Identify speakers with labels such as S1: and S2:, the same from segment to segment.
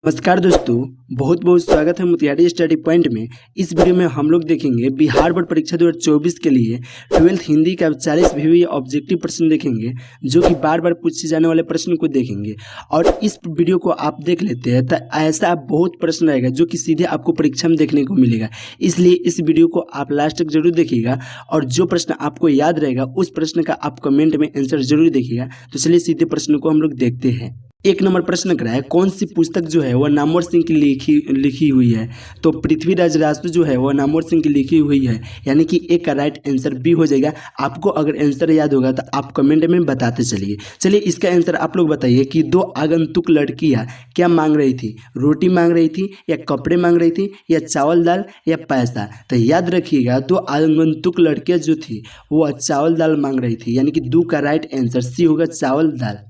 S1: नमस्कार दोस्तों, बहुत बहुत स्वागत है मोतिहारी स्टडी पॉइंट में। इस वीडियो में हम लोग देखेंगे बिहार बोर्ड परीक्षा 2024 के लिए 12th हिंदी का 40 भी ऑब्जेक्टिव प्रश्न देखेंगे, जो कि बार बार पूछे जाने वाले प्रश्न को देखेंगे। और इस वीडियो को आप देख लेते हैं तो ऐसा बहुत प्रश्न रहेगा जो कि सीधे आपको परीक्षा में देखने को मिलेगा। इसलिए इस वीडियो को आप लास्ट तक जरूर देखिएगा और जो प्रश्न आपको याद रहेगा उस प्रश्न का आप कमेंट में आंसर जरूर देखिएगा। तो चलिए सीधे प्रश्न को हम लोग देखते हैं। एक नंबर प्रश्न कर रहा है, कौन सी पुस्तक जो है वह नामवर सिंह की लिखी हुई है। तो पृथ्वीराज रासू जो है वह नामवर सिंह की लिखी हुई है, यानी कि एक का राइट आंसर बी हो जाएगा। आपको अगर आंसर याद होगा तो आप कमेंट में बताते चलिए। चलिए इसका आंसर आप लोग बताइए कि दो आगंतुक लड़कियां क्या मांग रही थी, रोटी मांग रही थी या कपड़े मांग रही थी या चावल दाल या पैसा। तो याद रखिएगा, दो आगंतुक लड़कियां जो थी वह चावल दाल मांग रही थी, यानी कि दो का राइट आंसर सी होगा, चावल दाल।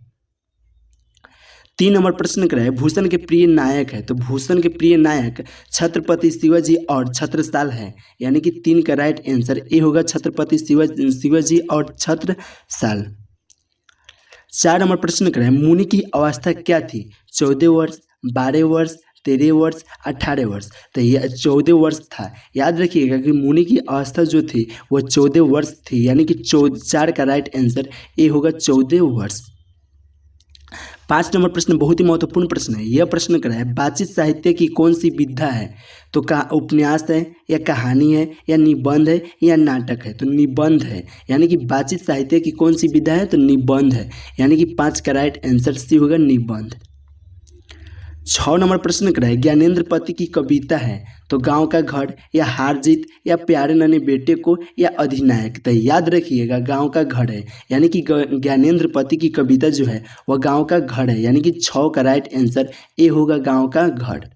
S1: 3 नंबर प्रश्न कराए, भूषण के प्रिय नायक है। तो भूषण के प्रिय नायक छत्रपति शिवाजी और छत्रसाल है, यानी कि 3 का राइट आंसर ए होगा, छत्रपति शिवाजी और छत्रसाल। 4 नंबर प्रश्न कराए, मुनि की अवस्था क्या थी। 14 वर्ष, 12 वर्ष, 13 वर्ष, 18 वर्ष। तो यह 14 वर्ष था। याद रखिएगा कि मुनि की अवस्था जो थी वह 14 वर्ष थी, यानी कि 4 का राइट आंसर ए होगा, 14 वर्ष। 5 नंबर प्रश्न बहुत ही महत्वपूर्ण प्रश्न है। यह प्रश्न करा है, बातचीत साहित्य की कौन सी विधा है। तो उपन्यास है या कहानी है या निबंध है या नाटक है। तो निबंध है, यानी कि बातचीत साहित्य की कौन सी विधा है, तो निबंध है, यानी कि 5 का राइट आंसर सी होगा, निबंध। 6 नंबर प्रश्न करा है, ज्ञानेंद्र पति की कविता है। तो गांव का घर या हार जीत या प्यारे नन्हे बेटे को या अधिनायक। तो याद रखिएगा गांव का घर है, यानी कि ज्ञानेंद्र पति की कविता जो है वह गांव का घर है, यानी कि 6 का राइट आंसर ए होगा, गांव का घर।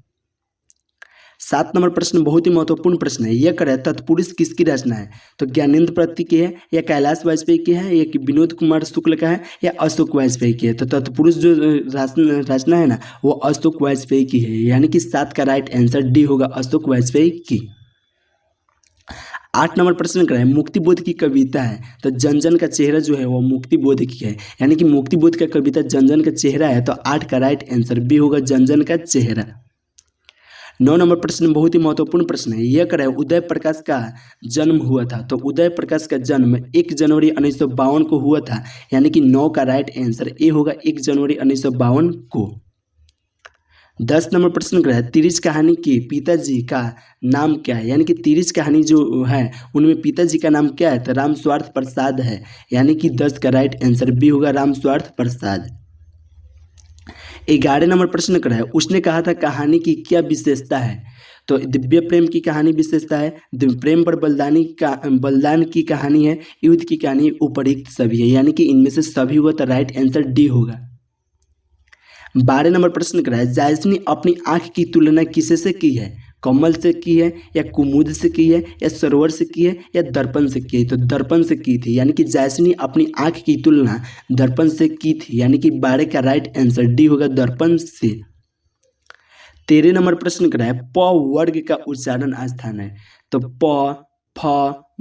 S1: 7 नंबर प्रश्न बहुत ही महत्वपूर्ण प्रश्न है। यह करे, तत्पुरुष किसकी रचना है। तो ज्ञानेंद्र पति की है या कैलाश वाजपेयी की है या कि विनोद कुमार शुक्ल का है या अशोक वाजपेयी की है। तो तत्पुरुष जो रचना है ना वो अशोक वाजपेयी की है, यानी कि 7 का राइट आंसर डी होगा, अशोक वाजपेयी की। 8 नंबर प्रश्न कराए, मुक्ति बोध की कविता है। तो जन जन का चेहरा जो है वो मुक्ति बोध की है, यानी कि मुक्ति बोध का कविता जन जन का चेहरा है। तो 8 का राइट आंसर बी होगा, जन जन का चेहरा। 9 नंबर प्रश्न बहुत ही महत्वपूर्ण प्रश्न है। यह कराए, उदय प्रकाश का जन्म हुआ था। तो उदय प्रकाश का जन्म 1 जनवरी 1952 को हुआ था, यानी कि 9 का राइट आंसर ए होगा, 1 जनवरी 1952 को। 10 नंबर प्रश्न कराए, तिरिच कहानी के पिताजी का नाम क्या है। यानी कि तिरिच कहानी जो है उनमें पिताजी का नाम क्या है। तो राम स्वार्थ प्रसाद है, यानी कि 10 का राइट आंसर बी होगा, राम स्वार्थ प्रसाद। 11 नंबर प्रश्न करा है, उसने कहा था कहानी की क्या विशेषता है। तो दिव्य प्रेम की कहानी विशेषता है, दिव्य प्रेम पर बलिदान की कहानी है, युद्ध की कहानी, उपरिक्त सभी है, यानी कि इनमें से सभी हुआ। तो राइट आंसर डी होगा। 12 नंबर प्रश्न करा है, जायस ने अपनी आंख की तुलना किसे से की है। कमल से की है या कुमुद से की है या सरोवर से की है या दर्पण से की है। तो दर्पण से की थी, यानी कि जायसनी ने अपनी आंख की तुलना दर्पण से की थी, यानी कि 12 का राइट आंसर डी होगा, दर्पण से। 13 नंबर प्रश्न करा है, प वर्ग का उच्चारण स्थान है। तो प, फ,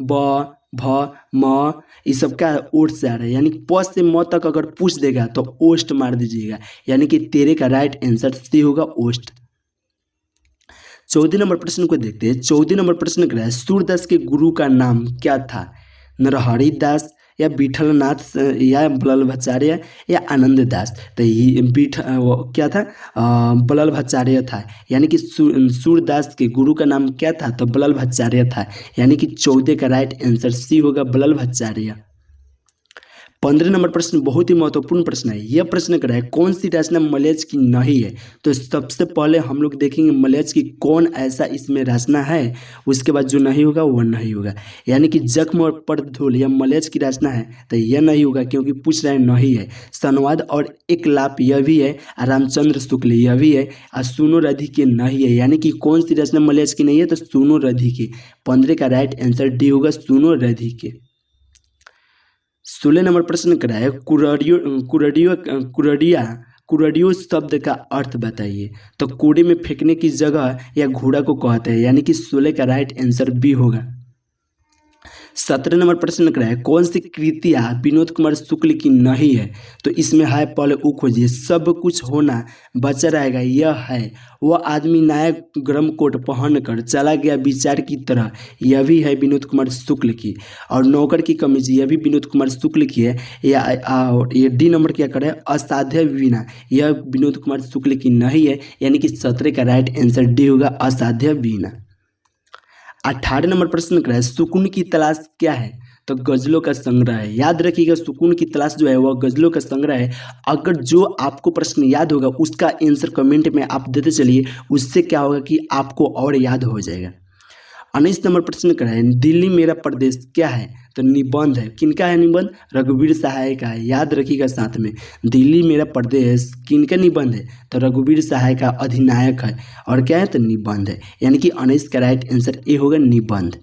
S1: ब, भ, म ये सब का ओष्ठ से आ रहा है, यानी कि प से म तक अगर पूछ देगा तो ओष्ठ मार दीजिएगा, यानी कि 13 का राइट आंसर सी होगा, ओष्ठ। 14 नंबर प्रश्न को देखते हैं। 14 नंबर प्रश्न करा है, सूरदास के गुरु का नाम क्या था। नरहरि दास या विठलनाथ या बल्लभाचार्य या आनंद दास। तो ये क्या था, बल्लभाचार्य था, यानी कि सूरदास के गुरु का नाम क्या था। तो बल्लभाचार्य था, यानी कि 14 का राइट आंसर सी होगा, बल्लभाचार्य। 15 नंबर प्रश्न बहुत ही महत्वपूर्ण प्रश्न है। यह प्रश्न करा है, कौन सी रचना मलयाज की नहीं है। तो सबसे पहले हम लोग देखेंगे मलयाज की कौन ऐसा इसमें रचना है, उसके बाद जो नहीं होगा वह नहीं होगा, यानी कि जख्म और पर्दधूल यह मलयाज की रचना है। तो यह नहीं होगा क्योंकि पूछ रहे नहीं है। संवाद और एक लाप यह भी है, रामचंद्र शुक्ल यह भी है, और सुनो रधि के नहीं है, यानी कि कौन सी रचना मलयाज की नहीं है। तो सुनो रधि के। 15 का राइट आंसर डी होगा, सुनो रधि के। 16 नंबर प्रश्न करा है, कुरडियो शब्द का अर्थ बताइए। तो कूड़े में फेंकने की जगह या घोड़ा को कहते हैं, यानी कि 16 का राइट आंसर बी होगा। 17 नंबर प्रश्न कर रहा है कौन सी कृतियाँ विनोद कुमार शुक्ल की नहीं है। तो इसमें है पहले ऊ खोजिए, सब कुछ होना बचा रहेगा, यह है, वह आदमी नायक गर्म कोट पहनकर चला गया विचार की तरह, यह भी है विनोद कुमार शुक्ल की। और नौकर की कमीज, यह भी विनोद कुमार शुक्ल की है। ये डी नंबर क्या करें, असाध्य वीणा, यह विनोद कुमार शुक्ल की नहीं है, यानी कि 17 का राइट आंसर डी होगा, असाध्य वीणा। 18 नंबर प्रश्न कर है सुकून की तलाश क्या है। तो गजलों का संग्रह है। याद रखिएगा सुकून की तलाश जो है वह गजलों का संग्रह है। अगर जो आपको प्रश्न याद होगा उसका आंसर कमेंट में आप देते चलिए, उससे क्या होगा कि आपको और याद हो जाएगा। 19 नंबर प्रश्न कर है दिल्ली मेरा प्रदेश क्या है। तो निबंध है। किनका है निबंध, रघुवीर सहाय का है। याद रखिएगा साथ में, दिल्ली मेरा प्रदेश किनका निबंध है, तो रघुवीर सहाय का अधिनायक है। और क्या है, तो निबंध है, यानी कि 19 का राइट आंसर ए होगा, निबंध।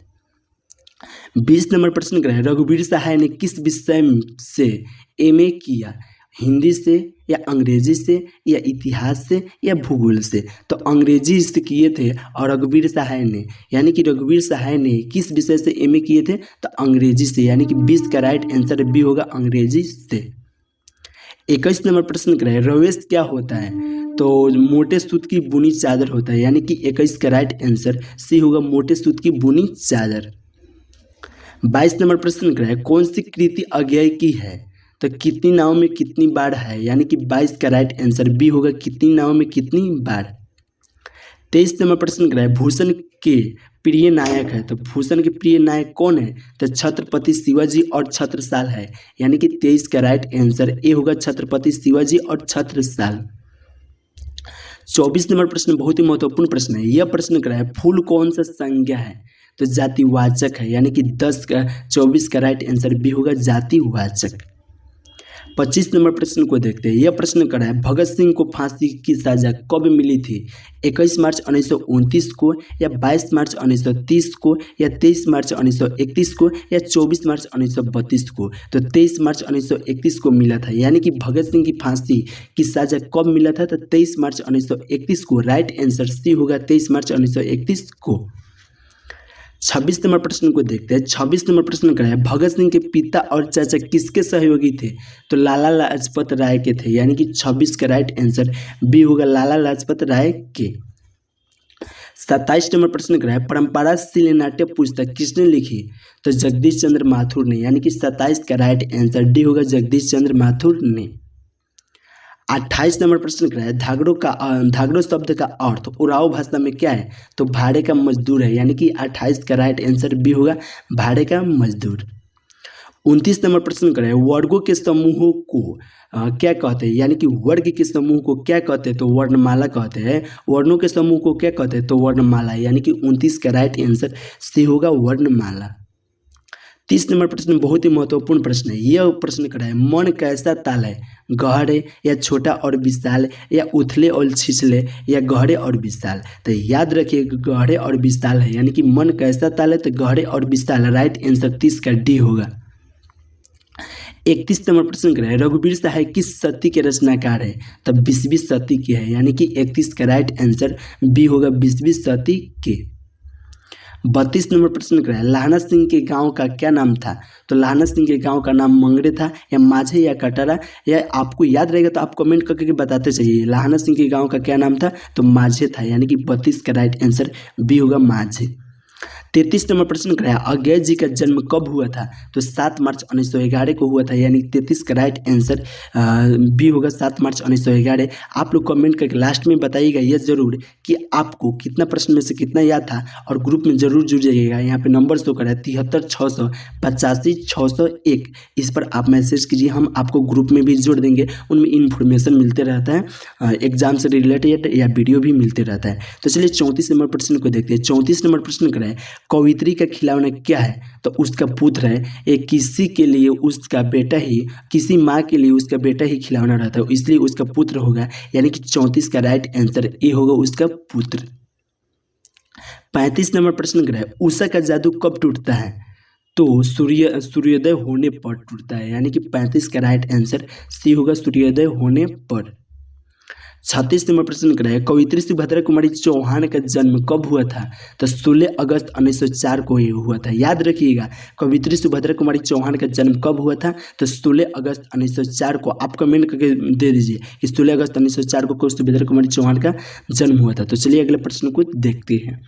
S1: 20 नंबर प्रश्न कर है रघुवीर सहाय ने किस विषय से एमए किया, हिंदी से या अंग्रेजी से या इतिहास से या भूगोल से। तो अंग्रेजी से किए थे और रघुवीर सहाय ने, यानी कि रघुवीर सहाय ने किस विषय से एमए किए थे, तो अंग्रेजी से, यानी कि 20 का राइट आंसर बी होगा, अंग्रेजी से। 21 नंबर प्रश्न कर है रवेश क्या होता है। तो मोटे सूत की बुनी चादर होता है, यानी कि 21 का राइट आंसर सी होगा, मोटे सूत की बुनी चादर। 22 नंबर प्रश्न कर है कौन सी कृति अज्ञेय की है। तो कितनी नाव में कितनी बाढ़ है, यानी कि 22 का राइट आंसर बी होगा, कितनी नाव में कितनी बाढ़। 23 नंबर प्रश्न कर है भूषण के प्रिय नायक है। तो भूषण के प्रिय नायक कौन है, तो छत्रपति शिवाजी और छत्रसाल है, यानी कि 23 का राइट आंसर ए होगा, छत्रपति शिवाजी और छत्रसाल। 24 नंबर प्रश्न बहुत ही महत्वपूर्ण प्रश्न है। यह प्रश्न कर है फूल कौन सा संज्ञा है। तो जातिवाचक है, यानी कि 24 का राइट आंसर बी होगा, जातिवाचक। 25 नंबर प्रश्न को देखते हैं। यह प्रश्न कर रहा है भगत सिंह को फांसी की सजा कब मिली थी, 21 मार्च 1929 को या 22 मार्च 1930 को या 23 मार्च 1931 को या 24 मार्च 1932 को। तो 23 मार्च 1931 को मिला था, यानी कि भगत सिंह की फांसी की सजा कब मिला था, तो 23 मार्च 1931 को। राइट आंसर सी होगा, 23 मार्च 1931 को। 26 नंबर प्रश्न को देखते हैं। 26 नंबर प्रश्न क्या है भगत सिंह के पिता और चाचा किसके सहयोगी थे। तो लाला लाजपत राय के थे, यानी कि 26 का राइट आंसर बी होगा, लाला लाजपत राय के। 27 नंबर प्रश्न क्या है परंपरा शिलान्यास पुस्तक किसने लिखी। तो जगदीश चंद्र माथुर ने, यानी कि 27 का राइट आंसर डी होगा, जगदीश चंद्र माथुर ने। 28 नंबर प्रश्न क्या है धागड़ो शब्द का अर्थ उराव भाषा में क्या है। तो भाड़े का मजदूर है, यानी कि 28 का राइट आंसर बी होगा, भाड़े का मजदूर। 29 नंबर प्रश्न क्या है वर्गों के समूहों को क्या कहते हैं, यानी कि वर्ग के समूह को क्या कहते हैं। तो वर्णमाला कहते हैं। वर्णों के समूह को क्या कहते हैं, तो वर्णमाला, यानी कि 29 का राइट आंसर सी होगा, वर्णमाला। 30 नंबर प्रश्न बहुत ही महत्वपूर्ण प्रश्न है। यह प्रश्न कर रहा है मन कैसा ताल है, गहरे या छोटा और विशाल या उथले और छिछले या गहरे और विशाल। तो याद रखिए गहरे और विशाल है, यानी कि मन कैसा ताल है, तो गहरे और विशाल। राइट आंसर 30 का डी होगा। 31 नंबर प्रश्न कर रहा है रघुवीर सहाय किस सदी के रचनाकार है। तब 20वीं सदी के है, यानी कि 31 का राइट आंसर बी होगा, 20वीं सदी के। 32 नंबर प्रश्न कर रहा है लाहना सिंह के गांव का क्या नाम था। तो लाहना सिंह के गांव का नाम मंगरे था या माझे या कटारा, या आपको याद रहेगा तो आप कमेंट करके बताते चाहिए। लाहना सिंह के गांव का क्या नाम था, तो माझे था, यानी कि 32 का राइट आंसर बी होगा, माझे। 33 नंबर प्रश्न कर रहा है अज्ञेय जी का जन्म कब हुआ था। तो 7 मार्च 1911 को हुआ था, यानी 33 का राइट आंसर बी होगा, 7 मार्च 1911। आप लोग कमेंट करके लास्ट में बताइएगा यह जरूर कि आपको कितना प्रश्न में से कितना याद था, और ग्रुप में जरूर जुड़ जाइएगा। यहाँ पे नंबर शो कर रहा है 73-685-601। इस पर आप मैसेज कीजिए, हम आपको ग्रुप में भी जोड़ देंगे। उनमें इन्फॉर्मेशन मिलते रहता है, एग्जाम से रिलेटेड या वीडियो भी मिलते रहता है। तो चलिए 34 नंबर प्रश्न को देखते हैं। 34 नंबर प्रश्न कर रहा है कवित्री का खिलौना क्या है। तो उसका पुत्र है। एक किसी के लिए उसका बेटा ही, किसी माँ के लिए उसका बेटा ही खिलौना रहता है, इसलिए उसका पुत्र होगा, यानी कि 34 का राइट आंसर ए होगा, उसका पुत्र। 35 नंबर प्रश्न कर रहा है उषा का जादू कब टूटता है। तो सूर्योदय होने पर टूटता है, यानी कि 35 का राइट आंसर सी होगा, सूर्योदय होने पर। 36 नंबर प्रश्न कर रहे हैं, कवियत्री सुभद्रा कुमारी चौहान का जन्म कब हुआ था? तो 16 अगस्त 1904 को ये हुआ था। याद रखिएगा, कवियत्री सुभद्रा कुमारी चौहान का जन्म कब हुआ था? तो 16 अगस्त 1904 को। आप कमेंट करके दे दीजिए कि 16 अगस्त 1904 को सुभद्रा कुमारी चौहान का जन्म हुआ था। तो चलिए अगले प्रश्न को देखते हैं।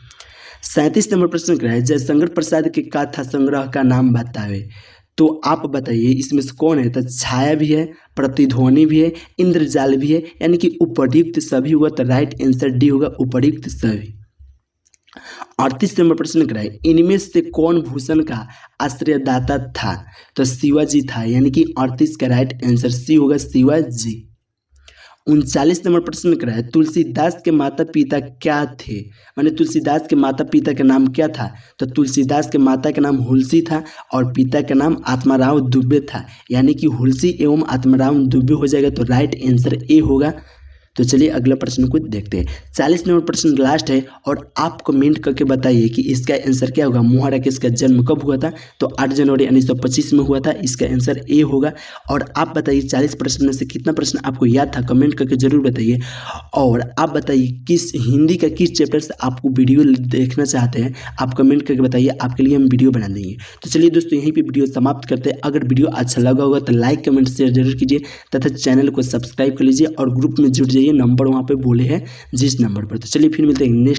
S1: 37 नंबर प्रश्न कर रहे हैं, जयशंकर प्रसाद के गाथा संग्रह का नाम बतावे। तो आप बताइए इसमें से कौन है? तो छाया भी है, प्रतिध्वनि भी है, इंद्रजाल भी है, यानी कि उपयुक्त सभी होगा। तो राइट आंसर डी होगा, उपयुक्त सभी। 38 नंबर प्रश्न कराए, इनमें से कौन भूषण का आश्रयदाता था? तो शिवाजी था, यानी कि 38 का राइट आंसर सी होगा, शिवाजी। 39 नंबर प्रश्न कराए, तुलसीदास के माता पिता क्या थे? माने तुलसीदास के माता पिता का नाम क्या था? तो तुलसीदास के माता का नाम हुलसी था और पिता का नाम आत्माराव दुबे था, यानी कि हुलसी एवं आत्माराव दुबे हो जाएगा। तो राइट आंसर ए होगा। तो चलिए अगला प्रश्न को देखते हैं। 40 नंबर प्रश्न लास्ट है और आप कमेंट करके बताइए कि इसका आंसर क्या होगा। मोहा राकेश का जन्म कब हुआ था? तो 8 जनवरी 1925 में हुआ था। इसका आंसर ए होगा। और आप बताइए 40 प्रश्न में से कितना प्रश्न आपको याद था, कमेंट करके जरूर बताइए। और आप बताइए किस हिंदी का किस चैप्टर से आपको वीडियो देखना चाहते हैं, आप कमेंट करके बताइए, आपके लिए हम वीडियो बना देंगे। तो चलिए दोस्तों यहीं पर वीडियो समाप्त करते हैं। अगर वीडियो अच्छा लगा होगा तो लाइक कमेंट शेयर जरूर कीजिए तथा चैनल को सब्सक्राइब कर लीजिए और ग्रुप में जुड़ जाइए। नंबर वहाँ पे बोले हैं जिस नंबर पर। तो चलिए फिर मिलते हैं नेक्स्ट